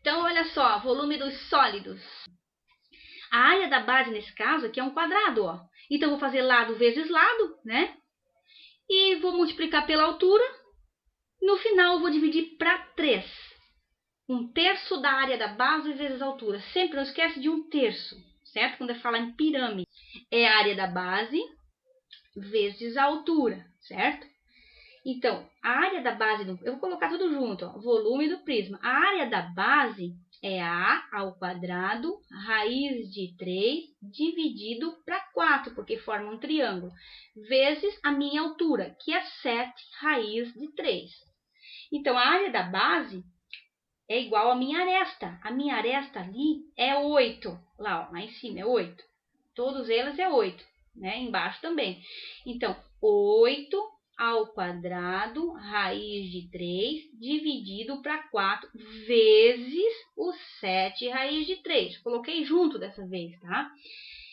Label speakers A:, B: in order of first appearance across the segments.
A: Então, olha só, volume dos sólidos. A área da base, nesse caso, aqui é um quadrado, ó. Então, vou fazer lado vezes lado, né? E vou multiplicar pela altura. No final, eu vou dividir para 3. 1/3 da área da base vezes a altura. Sempre não esquece de 1/3, certo? Quando eu falar em pirâmide, é a área da base vezes a altura, certo? Então, a área da base, eu vou colocar tudo junto, ó, volume do prisma. A área da base é A ao quadrado, raiz de 3, dividido para 4, porque forma um triângulo, vezes a minha altura, que é 7 raiz de 3. Então, a área da base é igual à minha aresta. A minha aresta ali é 8. Lá em cima é 8. Todos eles é 8, né? Embaixo também. Então, 8 ao quadrado, raiz de 3, dividido para 4, vezes o 7 raiz de 3. Coloquei junto dessa vez, tá?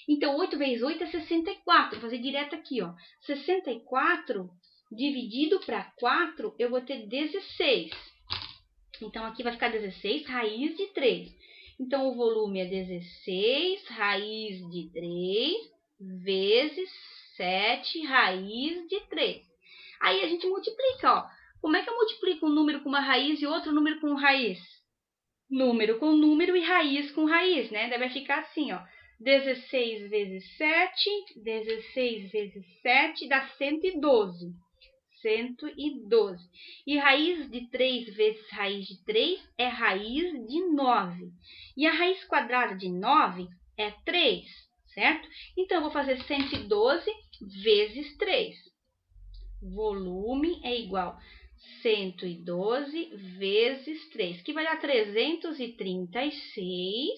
A: Então, 8 vezes 8 é 64. Vou fazer direto aqui, ó. 64 dividido para 4, eu vou ter 16. Então, aqui vai ficar 16 raiz de 3. Então, o volume é 16 raiz de 3 vezes 7 raiz de 3. Aí, a gente multiplica, ó. Como é que eu multiplico um número com uma raiz e outro número com raiz? Número com número e raiz com raiz, né? Deve ficar assim, ó. 16 vezes 7, 16 vezes 7 dá 112. 112. E raiz de 3 vezes raiz de 3 é raiz de 9. E a raiz quadrada de 9 é 3, certo? Então, eu vou fazer 112 vezes 3. Volume é igual a 112 vezes 3, que vai dar 336.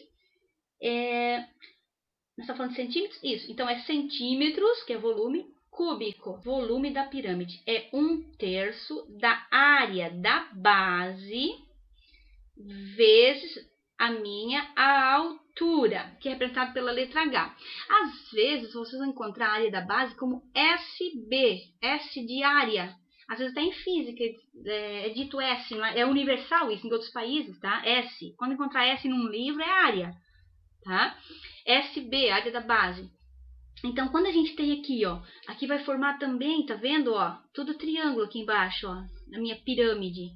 A: Nós estamos falando de centímetros? Isso. Então, é centímetros, que é volume, cúbico. Volume da pirâmide é 1/3 da área da base vezes a minha altura, que é representado pela letra H. Às vezes, vocês vão encontrar a área da base como SB, S de área. Às vezes, até em física é dito S, é universal isso em outros países, tá? S. Quando encontrar S num livro, é área, tá? SB, área da base. Então, quando a gente tem aqui, ó, aqui vai formar também, tá vendo, ó, tudo triângulo aqui embaixo, ó, na minha pirâmide.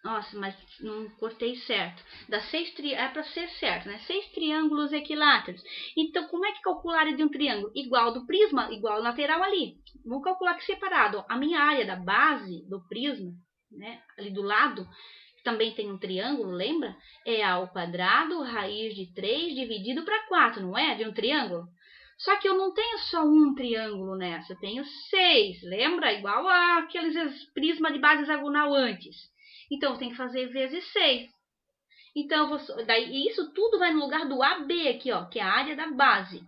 A: Nossa, mas não cortei certo. Dá 6 é para ser certo, né? 6 triângulos equiláteros. Então, como é que calcula a área de um triângulo? Igual do prisma, igual ao lateral ali. Vou calcular aqui separado, ó. A minha área da base do prisma, né, ali do lado, também tem um triângulo, lembra? É A ao quadrado, raiz de 3 dividido para 4, não é? De um triângulo. Só que eu não tenho só um triângulo nessa, eu tenho 6, lembra? Igual aqueles prismas de base hexagonal antes. Então, eu tenho que fazer vezes 6. Então, daí isso tudo vai no lugar do AB aqui, ó, que é a área da base.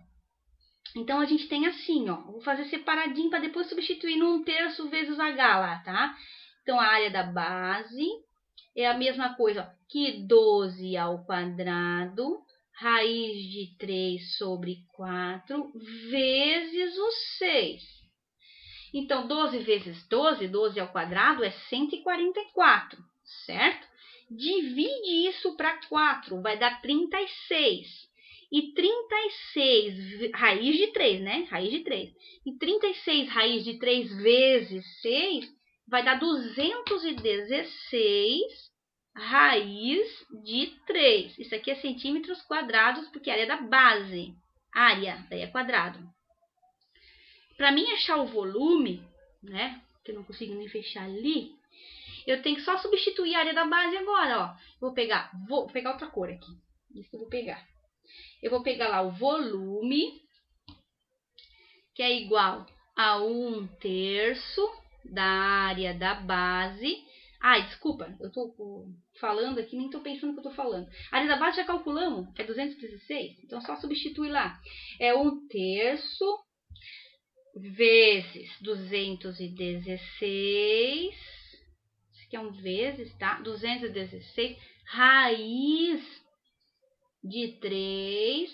A: Então, a gente tem assim, ó, vou fazer separadinho para depois substituir no 1/3 vezes H lá, tá? Então, a área da base é a mesma coisa, ó, que 12 ao quadrado, raiz de 3 sobre 4, vezes o 6. Então, 12 vezes 12, 12 ao quadrado, é 144, certo? Divide isso para 4, vai dar 36. E 36, raiz de 3, né? Raiz de 3. E 36 raiz de 3 vezes 6 vai dar 216 raiz de 3. Isso aqui é centímetros quadrados, porque é a área da base. Área, daí é quadrado. Para mim achar o volume, né? Que eu não consigo nem fechar ali. Eu tenho que só substituir a área da base agora, ó. Vou pegar outra cor aqui. Isso que eu vou pegar. Eu vou pegar lá o volume, que é igual a 1/3 da área da base. Ai, desculpa, eu tô falando aqui, nem tô pensando no que eu tô falando. A área da base já calculamos, é 216, então só substitui lá. É 1/3 vezes 216, isso aqui é um vezes, tá? 216 raiz de 3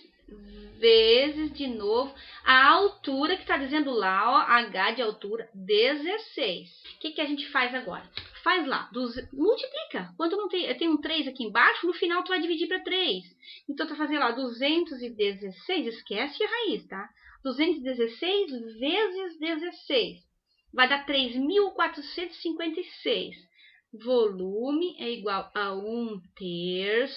A: vezes, de novo, a altura que está dizendo lá, ó, H de altura, 16. O que a gente faz agora? faz lá, multiplica. Quando não tem, eu tenho um 3 aqui embaixo, no final tu vai dividir para 3. Então, tu vai fazer lá 216, esquece a raiz, tá? 216 vezes 16. Vai dar 3.456. Volume é igual a 1/3.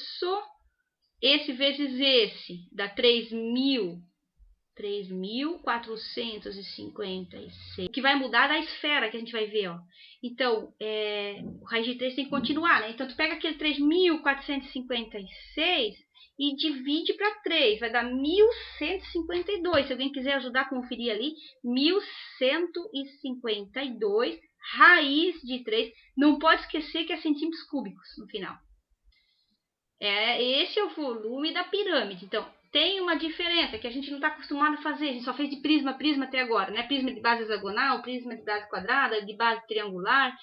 A: Esse vezes esse dá 3.456. O que vai mudar é a esfera que a gente vai ver, ó. Então, o raiz de 3 tem que continuar, né? Então, tu pega aquele 3.456 e divide para 3. Vai dar 1.152. Se alguém quiser ajudar a conferir ali, 1.152, raiz de 3. Não pode esquecer que é centímetros cúbicos no final. Esse é o volume da pirâmide. Então, tem uma diferença que a gente não está acostumado a fazer. A gente só fez de prisma a prisma até agora, né? Prisma de base hexagonal, prisma de base quadrada, de base triangular,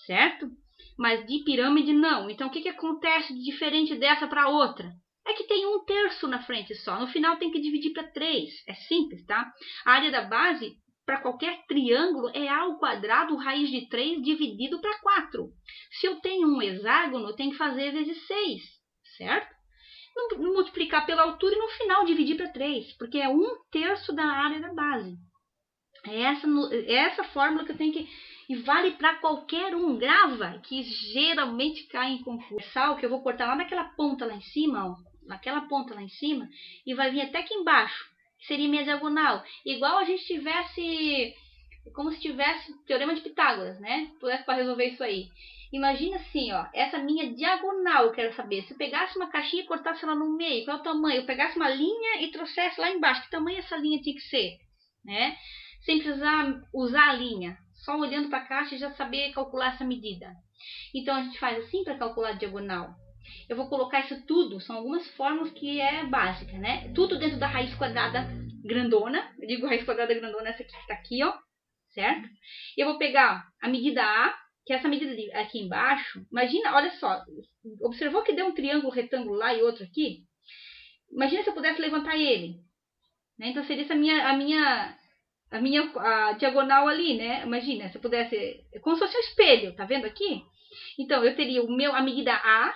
A: certo? Mas de pirâmide não. Então, o que acontece de diferente dessa para outra? É que tem 1/3 na frente só. No final tem que dividir para 3. É simples, tá? A área da base, para qualquer triângulo, é A ao quadrado, raiz de 3 dividido para 4. Se eu tenho um hexágono, eu tenho que fazer vezes 6, certo? Multiplicar pela altura e no final dividir para 3, porque é 1/3 da área da base. É essa fórmula que eu tenho que... E vale para qualquer um. Grava, que geralmente cai em concurso. Que eu vou cortar lá naquela ponta lá em cima, ó. Naquela ponta lá em cima. E vai vir até aqui embaixo. Que seria minha diagonal. Igual a gente tivesse... Como se tivesse teorema de Pitágoras, né? Pudesse para resolver isso aí. Imagina assim, ó, essa minha diagonal, eu quero saber. Se eu pegasse uma caixinha e cortasse ela no meio, qual é o tamanho? Eu pegasse uma linha e trouxesse lá embaixo, que tamanho essa linha tinha que ser, né? Sem precisar usar a linha, só olhando para a caixa e já saber calcular essa medida. Então, a gente faz assim para calcular a diagonal. Eu vou colocar isso tudo, são algumas fórmulas que é básica, né? Tudo dentro da raiz quadrada grandona. Eu digo raiz quadrada grandona, essa aqui que está aqui, ó, certo? E eu vou pegar a medida A, que é essa medida aqui embaixo. Imagina, olha só, observou que deu um triângulo retangular e outro aqui? Imagina se eu pudesse levantar ele, né? Então seria essa a diagonal ali, né? Imagina, se eu pudesse, como se fosse um espelho, tá vendo aqui? Então eu teria a medida A,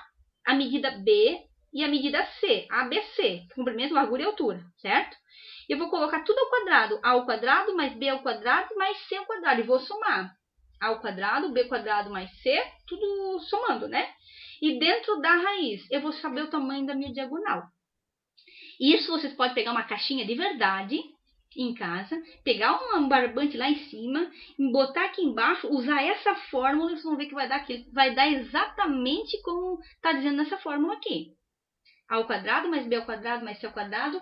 A: a medida B e a medida C, ABC, comprimento, largura e altura, certo? Eu vou colocar tudo ao quadrado, A ao quadrado mais B ao quadrado mais C ao quadrado, e vou somar. A ao quadrado, B quadrado mais C, tudo somando, né? E dentro da raiz, eu vou saber o tamanho da minha diagonal. Isso vocês podem pegar uma caixinha de verdade em casa, pegar um barbante lá em cima, botar aqui embaixo, usar essa fórmula, e vocês vão ver que vai dar exatamente como está dizendo nessa fórmula aqui. A ao quadrado mais B ao quadrado mais C ao quadrado,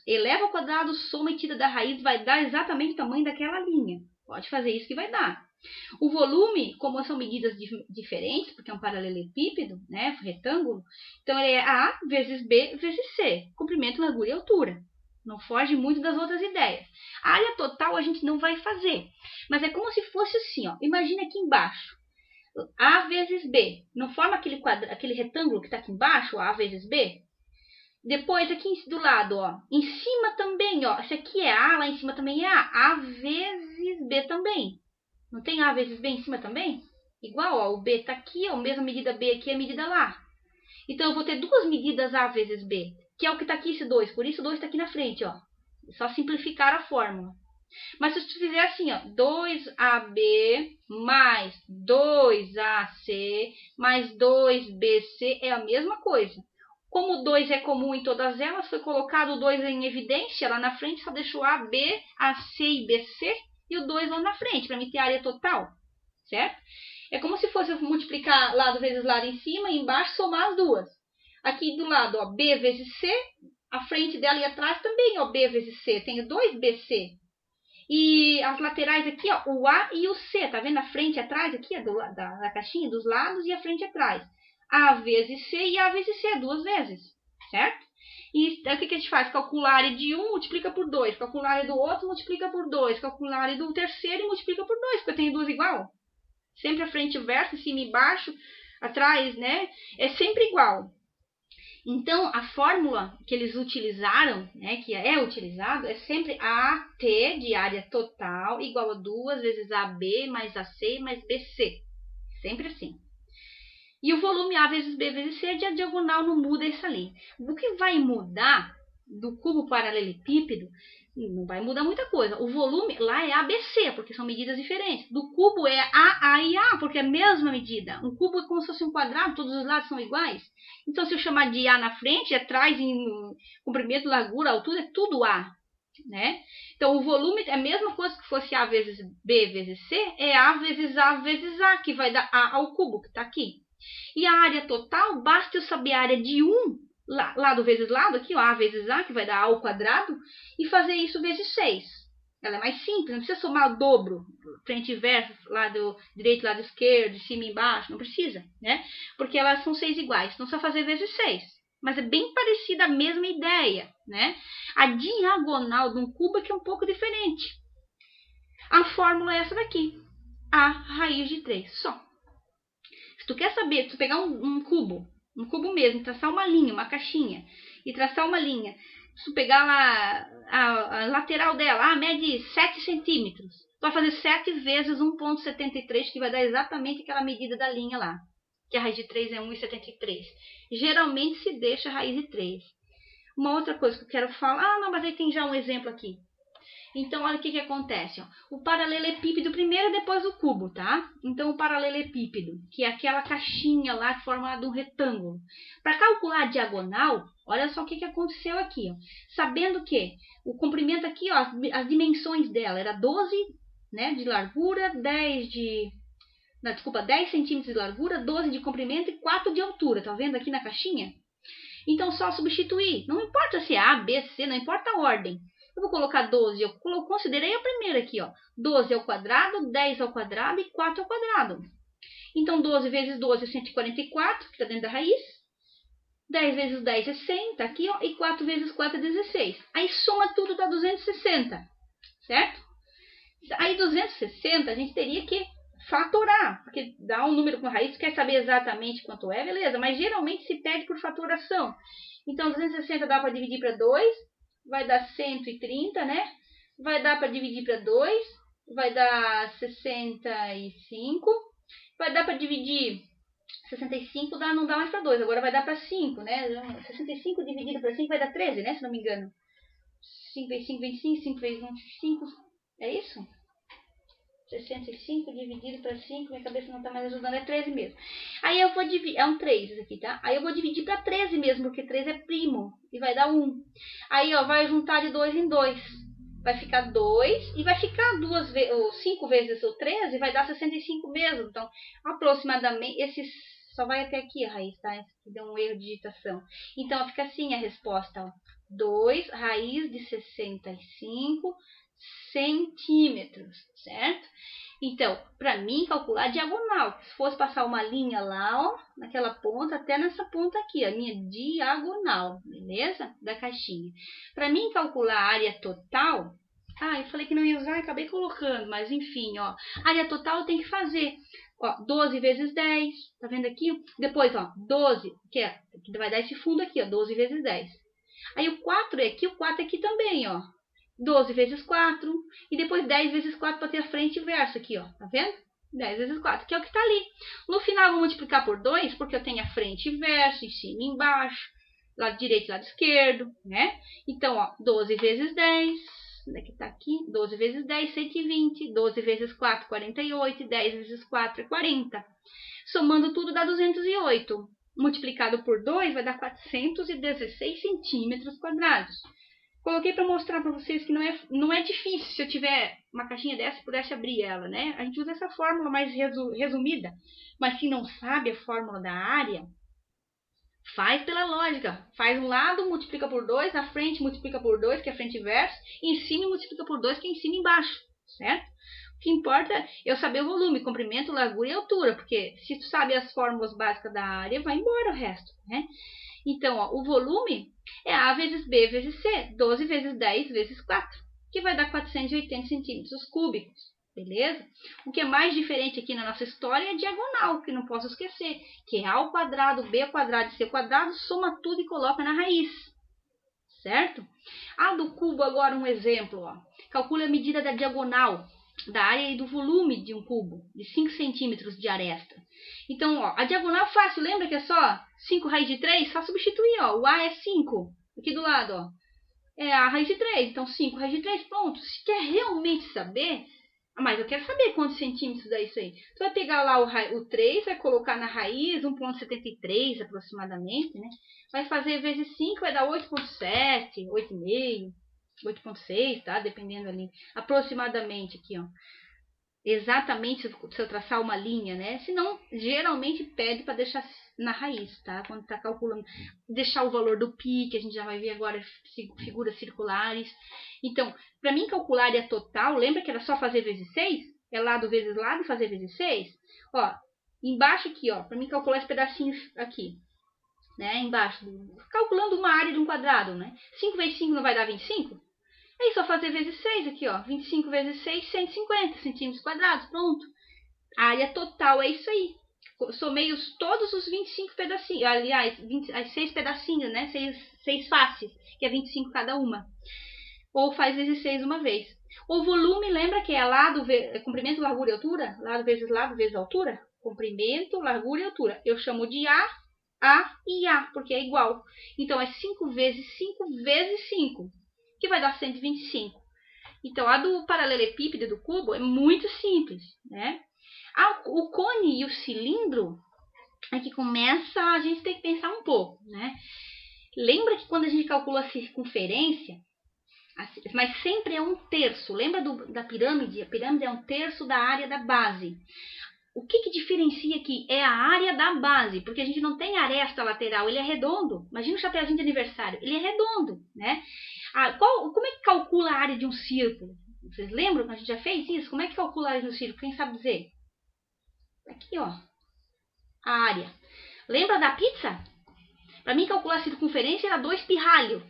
A: eleva ao quadrado, soma e tira da raiz, vai dar exatamente o tamanho daquela linha. Pode fazer isso que vai dar. O volume, como são medidas diferentes, porque é um paralelepípedo, né, retângulo, então ele é A vezes B vezes C, comprimento, largura e altura. Não foge muito das outras ideias. A área total a gente não vai fazer, mas é como se fosse assim, ó. Imagina aqui embaixo, A vezes B, não forma aquele retângulo que está aqui embaixo, A vezes B? Depois aqui do lado, ó, em cima também, ó, esse aqui é A, lá em cima também é A vezes B também. Não tem A vezes B em cima também? Igual, ó, o B está aqui, ó, a mesma medida B aqui é a medida lá. Então, eu vou ter duas medidas A vezes B, que é o que está aqui, esse 2. Por isso, o 2 está aqui na frente, ó. É só simplificar a fórmula. Mas se você fizer assim, ó, 2AB mais 2AC mais 2BC é a mesma coisa. Como o 2 é comum em todas elas, foi colocado o 2 em evidência lá na frente, só deixou A, B, AC e BC e o 2 lá na frente, para mim ter a área total, certo? É como se fosse eu multiplicar lado vezes lado em cima e embaixo, somar as duas. Aqui do lado, ó, B vezes C, a frente dela e atrás também, ó, B vezes C, tenho 2BC. E as laterais aqui, ó, o A e o C, tá vendo? A frente e atrás aqui, da caixinha, dos lados e a frente e atrás. A vezes C e A vezes C, duas vezes, certo? E o que a gente faz? Calcular a área de um, multiplica por 2. Calcular a área do outro, multiplica por 2. Calcular a área do terceiro e multiplica por 2, porque eu tenho duas igual. Sempre a frente e o verso, em cima e embaixo, atrás, né? É sempre igual. Então, a fórmula que eles utilizaram, né, que é utilizado, é sempre AT de área total igual a 2 vezes AB mais AC mais BC. Sempre assim. E o volume A vezes B vezes C, a diagonal não muda essa linha. O que vai mudar do cubo paralelepípedo, não vai mudar muita coisa. O volume lá é ABC, porque são medidas diferentes. Do cubo é A e A, porque é a mesma medida. Um cubo é como se fosse um quadrado, todos os lados são iguais. Então, se eu chamar de A na frente, atrás, em comprimento, largura, altura, é tudo A. Né? Então, o volume é a mesma coisa que fosse A vezes B vezes C, é A vezes A, que vai dar A ao cubo, que está aqui. E a área total, basta eu saber a área de 1, lado vezes lado, aqui, ó, A vezes A, que vai dar A ao quadrado, e fazer isso vezes 6. Ela é mais simples, não precisa somar o dobro, frente e verso, lado direito, lado esquerdo, de cima e embaixo, não precisa, né? Porque elas são 6 iguais, então só fazer vezes 6. Mas é bem parecida a mesma ideia, né? A diagonal de um cubo é que é um pouco diferente. A fórmula é essa daqui, A raiz de 3, só. Se tu quer saber, se tu pegar um cubo mesmo, traçar uma linha, uma caixinha, e traçar uma linha, se tu pegar lá a lateral dela, mede 7 centímetros, tu vai fazer 7 vezes 1,73, que vai dar exatamente aquela medida da linha lá, que a raiz de 3 é 1,73. Geralmente se deixa a raiz de 3. Uma outra coisa que eu quero falar, não, mas aí tem já um exemplo aqui. Então, olha o que acontece. Ó. O paralelepípedo primeiro e depois o cubo, tá? Então, o paralelepípedo, que é aquela caixinha lá que forma de um retângulo. Para calcular a diagonal, olha só o que aconteceu aqui. Ó. Sabendo que o comprimento aqui, ó, as dimensões dela era 12, né, de largura, 10 centímetros de largura, 12 de comprimento e 4 de altura. Tá vendo aqui na caixinha? Então, só substituir. Não importa se é A, B, C, não importa a ordem. Eu vou colocar 12, eu considerei a primeira aqui, ó. 12 ao quadrado, 10 ao quadrado e 4 ao quadrado. Então, 12 vezes 12 é 144, que está dentro da raiz. 10 vezes 10 é 100, tá aqui, ó. E 4 vezes 4 é 16. Aí, soma tudo, dá 260, certo? Aí, 260, a gente teria que fatorar, porque dá um número com raiz, quer saber exatamente quanto é, beleza. Mas, geralmente, se pede por fatoração. Então, 260 dá para dividir para 2. Vai dar 130, né? Vai dar para dividir para 2. Vai dar 65. Vai dar para dividir 65, não dá mais para 2. Agora vai dar para 5, né? 65 dividido para 5 vai dar 13, né? Se não me engano. 5 vezes 5, 25. 5 vezes 1, 5. É isso? 65 dividido para 5, minha cabeça não está mais ajudando, é 13 mesmo. Aí eu vou dividir, é um 3 isso aqui, tá? Aí eu vou dividir para 13 mesmo, porque 3 é primo, e vai dar 1. Aí, ó, vai juntar de 2 em 2. Vai ficar 2, e vai ficar 5 vezes o 13, vai dar 65 mesmo. Então, aproximadamente, esse só vai até aqui a raiz, tá? Esse deu um erro de digitação. Então, fica assim a resposta, ó. 2 raiz de 65 centímetros, certo? Então, para mim, calcular a diagonal. Se fosse passar uma linha lá, ó, naquela ponta, até nessa ponta aqui, a minha diagonal, beleza? Da caixinha. Para mim, calcular a área total... eu falei que não ia usar e acabei colocando, mas enfim, ó. Área total eu tenho que fazer, ó, 12 vezes 10, tá vendo aqui? Depois, ó, 12, que vai dar esse fundo aqui, ó, 12 vezes 10. Aí o 4 é aqui, o 4 é aqui também, ó. 12 vezes 4, e depois 10 vezes 4 para ter a frente e verso aqui, ó, tá vendo? 10 vezes 4, que é o que está ali. No final eu vou multiplicar por 2, porque eu tenho a frente e verso, em cima e embaixo, lado direito e lado esquerdo, né? Então, ó, 12 vezes 10, onde é que tá aqui? 12 vezes 10, 120, 12 vezes 4, 48, e 10 vezes 4 é 40. Somando tudo dá 208. Multiplicado por 2 vai dar 416 centímetros quadrados. Coloquei para mostrar para vocês que não é difícil se eu tiver uma caixinha dessa e pudesse abrir ela, né? A gente usa essa fórmula mais resumida. Mas se não sabe a fórmula da área, faz pela lógica. Faz um lado, multiplica por 2, na frente multiplica por 2, que é frente e verso, e em cima multiplica por 2, que é em cima e embaixo, certo? O que importa é eu saber o volume, comprimento, largura e altura, porque se tu sabe as fórmulas básicas da área, vai embora o resto, né? Então, ó, o volume é A vezes B vezes C, 12 vezes 10 vezes 4, que vai dar 480 centímetros cúbicos, beleza? O que é mais diferente aqui na nossa história é a diagonal, que não posso esquecer, que é A ao quadrado, B ao quadrado e C ao quadrado, soma tudo e coloca na raiz, certo? A do cubo agora um exemplo, ó. Calcula a medida da diagonal. da área e do volume de um cubo, de 5 centímetros de aresta. Então, ó, a diagonal é fácil, lembra que é só 5 raiz de 3? Só substituir, ó, o A é 5, aqui do lado, ó, é a raiz de 3, então 5 raiz de 3, pronto. Se quer realmente saber, mas eu quero saber quantos centímetros dá isso aí. Tu vai pegar lá o 3, vai colocar na raiz 1,73 aproximadamente, né? Vai fazer vezes 5, vai dar 8,7, 8,5, 8,6, tá? Dependendo ali, aproximadamente aqui, ó. Exatamente se eu traçar uma linha, né? Senão, geralmente pede para deixar na raiz, tá? Quando tá calculando, deixar o valor do π, que a gente já vai ver agora, figuras circulares. Então, para mim calcular a área total, lembra que era só fazer vezes 6? É lado vezes lado, fazer vezes 6? Ó, embaixo aqui, ó, para mim calcular esse pedacinho aqui, né? Embaixo, calculando uma área de um quadrado, né? 5 vezes 5 não vai dar 25? Aí só fazer vezes 6 aqui, ó. 25 vezes 6, 150 centímetros quadrados. Pronto. A área total é isso aí. Somei todos os 25 pedacinhos. Aliás, as 6 pedacinhos, né? 6 faces, que é 25 cada uma. Ou faz vezes 6 uma vez. O volume, lembra que é lado, comprimento, largura e altura? Lado vezes altura? Comprimento, largura e altura. Eu chamo de A e A, porque é igual. Então, é 5 vezes 5 vezes 5. Que vai dar 125. Então, a do paralelepípedo do cubo é muito simples, né? O cone e o cilindro é que começa, a gente tem que pensar um pouco, né? Lembra que quando a gente calcula a circunferência, mas sempre é um terço. Lembra da pirâmide? A pirâmide é um terço da área da base. O que diferencia aqui é a área da base, porque a gente não tem aresta lateral, ele é redondo. Imagina o chapéuzinho de aniversário, ele é redondo, né? Como é que calcula a área de um círculo? Vocês lembram que a gente já fez isso? Como é que calcula a área de um círculo? Quem sabe dizer? Aqui, ó, a área. Lembra da pizza? Para mim, calcular a circunferência era 2 pirralho,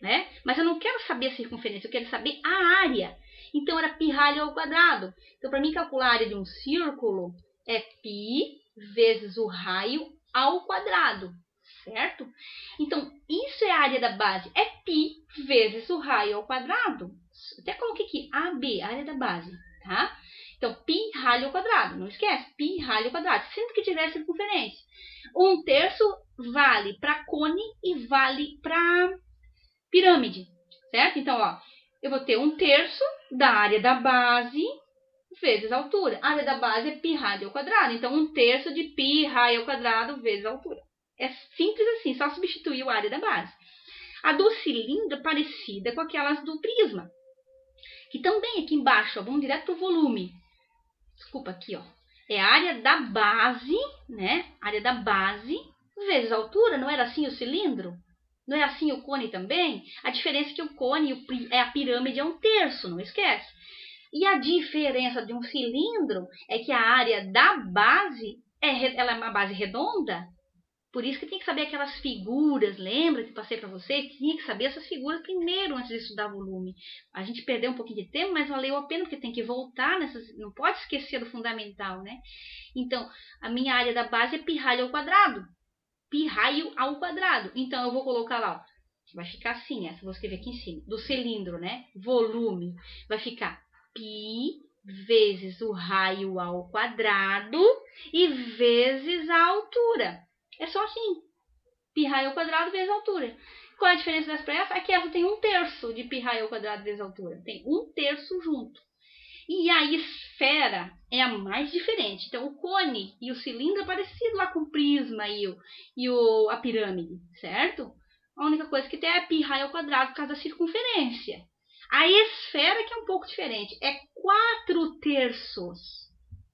A: né? Mas eu não quero saber a circunferência, eu quero saber a área. Então, era pirralho ao quadrado. Então, para mim, calcular a área de um círculo é π vezes o raio ao quadrado, certo? Então, isso é a área da base, é π vezes o raio ao quadrado. Até coloquei aqui, AB, área da base, tá? Então, π raio ao quadrado, não esquece, π raio ao quadrado, sempre que tiver circunferência. 1/3 vale para cone e vale para pirâmide, certo? Então, ó, eu vou ter 1/3 da área da base vezes a altura. A área da base é π raio ao quadrado, então 1/3 de π raio ao quadrado vezes a altura. É simples assim, só substituir a área da base. A do cilindro é parecida com aquelas do prisma, que também aqui embaixo, ó, vamos direto para o volume. Desculpa, aqui, ó. É a área da base, né? Área da base vezes a altura. Não era assim o cilindro? Não é assim o cone também? A diferença é que o cone, a pirâmide é 1/3, não esquece. E a diferença de um cilindro é que a área da base, ela é uma base redonda. Por isso que tem que saber aquelas figuras, lembra que passei para vocês? Tinha que saber essas figuras primeiro antes de estudar volume. A gente perdeu um pouquinho de tempo, mas valeu a pena porque tem que voltar nessas, não pode esquecer do fundamental, né? Então, a minha área da base é π raio ao quadrado. Π raio ao quadrado. Então, eu vou colocar lá, ó, vai ficar assim, essa eu vou escrever aqui em cima, do cilindro, né? Volume, vai ficar π vezes o raio ao quadrado e vezes a altura. É só assim. Π raio ao quadrado vezes a altura. Qual é a diferença dessa para essa? É que essa tem 1/3 de π raio ao quadrado vezes a altura. Tem 1/3 junto. E a esfera é a mais diferente. Então, o cone e o cilindro é parecido lá com o prisma e a pirâmide, certo? A única coisa que tem é π raio ao quadrado por causa da circunferência. A esfera que é um pouco diferente. É 4/3.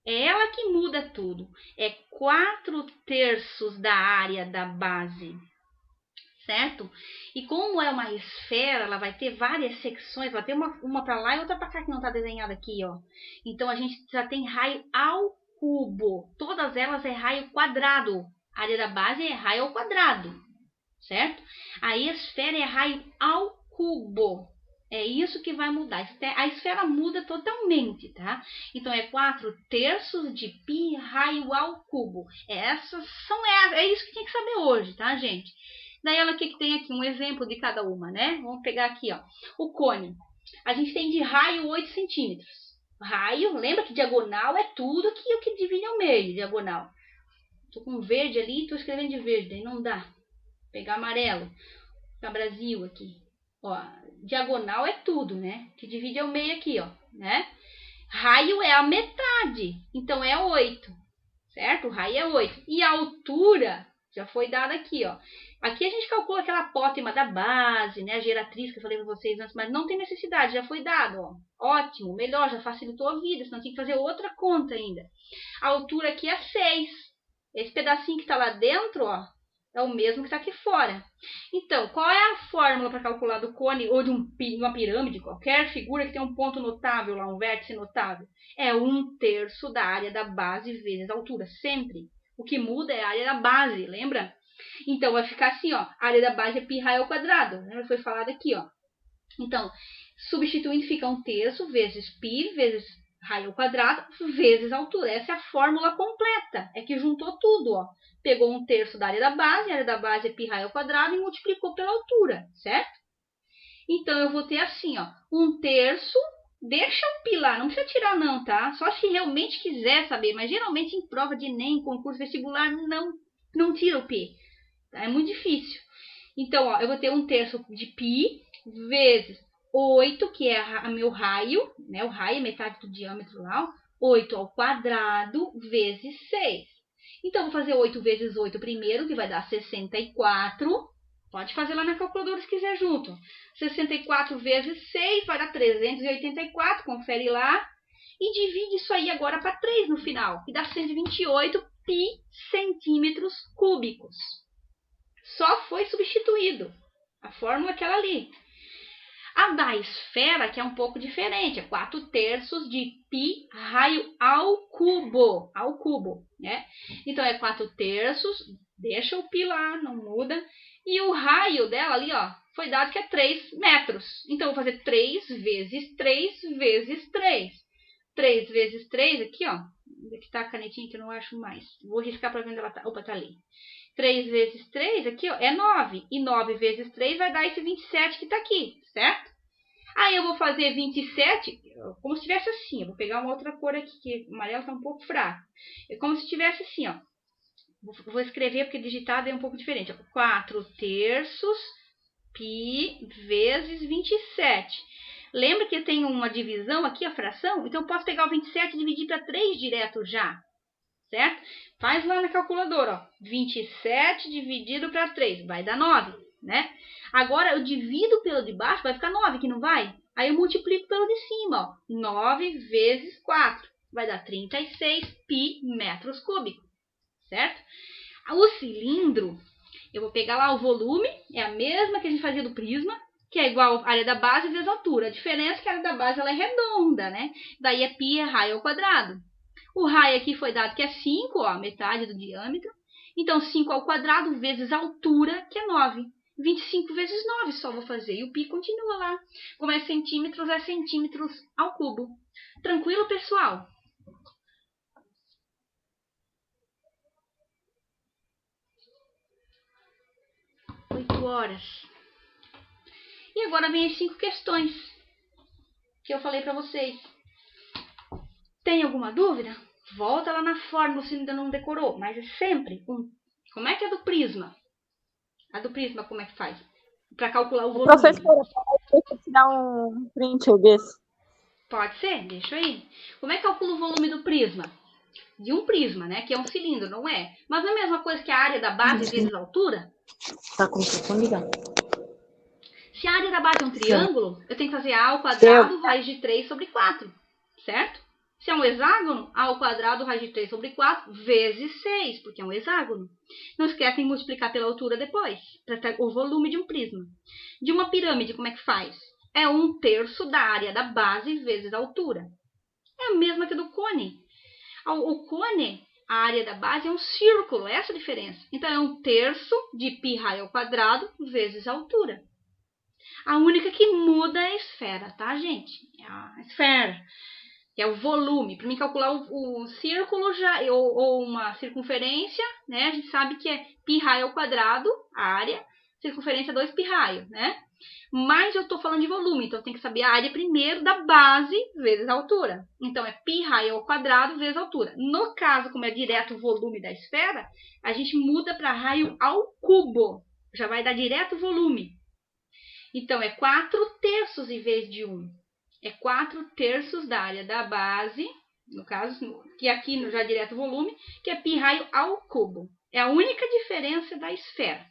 A: É ela que muda tudo. É 4/3 da área da base, certo? E como é uma esfera, ela vai ter várias secções, vai ter uma para lá e outra para cá que não está desenhada aqui, ó. Então, a gente já tem raio ao cubo. Todas elas é raio quadrado. A área da base é raio ao quadrado, certo? A esfera é raio ao cubo. É isso que vai mudar. A esfera muda totalmente, tá? Então, é 4/3 de π raio ao cubo. É isso que tem que saber hoje, tá, gente? Daí, ela que tem aqui um exemplo de cada uma, né? Vamos pegar aqui, ó. O cone. A gente tem de raio 8 centímetros. raio, lembra que diagonal é tudo que o que divide ao meio, diagonal. Tô com verde ali, tô escrevendo de verde, aí não dá. Vou pegar amarelo, pegar Brasil aqui. Ó, diagonal é tudo, né? Que divide ao meio aqui, ó, né? Raio é a metade, então é 8, certo? O raio é 8. E a altura já foi dada aqui, ó. Aqui a gente calcula aquela apótema da base, né? A geratriz que eu falei para vocês antes, mas não tem necessidade, já foi dado, ó. Ótimo, melhor, já facilitou a vida, senão tinha que fazer outra conta ainda. A altura aqui é 6. Esse pedacinho que está lá dentro, ó, é o mesmo que está aqui fora. Então, qual é a fórmula para calcular do cone ou de uma pirâmide, qualquer figura que tem um ponto notável lá, um vértice notável? É 1/3 da área da base vezes a altura, sempre. O que muda é a área da base, lembra? Então, vai ficar assim, ó, a área da base é π raio ao quadrado, né? Foi falado aqui, ó. Então, substituindo fica 1/3 vezes π vezes raio ao quadrado vezes a altura. Essa é a fórmula completa, é que juntou tudo, ó. Pegou 1/3 da área da base, a área da base é π raio ao quadrado e multiplicou pela altura, certo? Então, eu vou ter assim, ó, 1/3, deixa o π lá, não precisa tirar não, tá? Só se realmente quiser saber, mas geralmente em prova de ENEM, concurso vestibular, não tira o π, tá? É muito difícil. Então, ó, eu vou ter 1/3 de π vezes 8, que é meu raio, né? O raio é metade do diâmetro lá, ó, 8 ao quadrado vezes 6. Então, eu vou fazer 8 vezes 8 primeiro, que vai dar 64. Pode fazer lá na calculadora se quiser junto. 64 vezes 6 vai dar 384, confere lá. E divide isso aí agora para 3 no final, que dá 128 π centímetros cúbicos. Só foi substituído. A fórmula é aquela ali. A da esfera, que é um pouco diferente, é 4/3 de π raio ao cubo, né? Então, é 4/3, deixa o π lá, não muda. E o raio dela ali, ó, foi dado que é 3 metros. Então, eu vou fazer 3 vezes 3 vezes 3. 3 vezes 3 aqui, ó. Aqui tá a canetinha que eu não acho mais. Vou riscar para ver onde ela tá. Opa, tá ali. 3 vezes 3 aqui, ó, é 9. E 9 vezes 3 vai dar esse 27 que tá aqui, certo? Aí eu vou fazer 27, como se tivesse assim. Eu vou pegar uma outra cor aqui, que o amarelo tá um pouco fraco. É como se tivesse assim, ó. Vou escrever porque digitado é um pouco diferente. 4/3 π vezes 27. Lembra que eu tenho uma divisão aqui, a fração? Então eu posso pegar o 27 e dividir para 3 direto já. Certo? Faz lá na calculadora, ó. 27 dividido para 3, vai dar 9, né? Agora eu divido pelo de baixo, vai ficar 9, que não vai? Aí eu multiplico pelo de cima, ó. 9 vezes 4, vai dar 36 π metros cúbicos, certo? O cilindro, eu vou pegar lá o volume, é a mesma que a gente fazia do prisma, que é igual a área da base vezes a altura. A diferença é que a área da base ela é redonda, né? Daí é π é raio ao quadrado. O raio aqui foi dado que é 5, ó, metade do diâmetro. Então, 5 ao quadrado vezes a altura, que é 9. 25 vezes 9 só vou fazer. E o π continua lá. Como é centímetros ao cubo. Tranquilo, pessoal? horas. E agora vem as 5 questões que eu falei para vocês. Tem alguma dúvida? Volta lá na fórmula se ainda não decorou, mas é sempre Como é que é do prisma? A do prisma, como é que faz? Para calcular o volume.
B: Professora, deixa eu tirar um print desse.
A: Pode ser, deixa aí. Como é que calcula o volume do prisma? De um prisma, né? Que é um cilindro, não é? Mas não é a mesma coisa que a área da base vezes a altura?
B: Tá com o microfone ligado.
A: Se a área da base é um triângulo, eu tenho que fazer A ao quadrado raiz de 3 sobre 4, certo? Se é um hexágono, A ao quadrado raiz de 3 sobre 4 vezes 6, porque é um hexágono. Não esquece de multiplicar pela altura depois, para ter o volume de um prisma. De uma pirâmide, como é que faz? É 1/3 da área da base vezes a altura. É a mesma que do cone. O cone, a área da base é um círculo, é essa a diferença. Então, é 1/3 de π raio ao quadrado vezes a altura. A única que muda é a esfera, tá, gente? É a esfera, que é o volume. Para mim calcular o círculo ou uma circunferência, né? A gente sabe que é π raio ao quadrado, a área, circunferência 2 π-raio, né? Mas eu estou falando de volume, então tem que saber a área primeiro da base vezes a altura. Então, é π-raio ao quadrado vezes a altura. No caso, como é direto o volume da esfera, a gente muda para raio ao cubo. Já vai dar direto o volume. Então, é 4/3 em vez de 1. É 4/3 da área da base, no caso, que aqui já direto o volume, que é π-raio ao cubo. É a única diferença da esfera.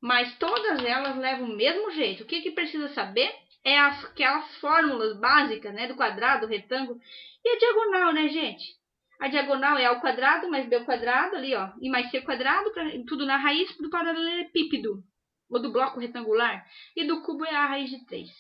A: Mas todas elas levam o mesmo jeito. O que precisa saber é aquelas fórmulas básicas, né? Do quadrado, do retângulo e a diagonal, né, gente? A diagonal é A ao quadrado mais B ao quadrado, ali, ó. E mais C ao quadrado, tudo na raiz do paralelepípedo. Ou do bloco retangular. E do cubo é A raiz de 3.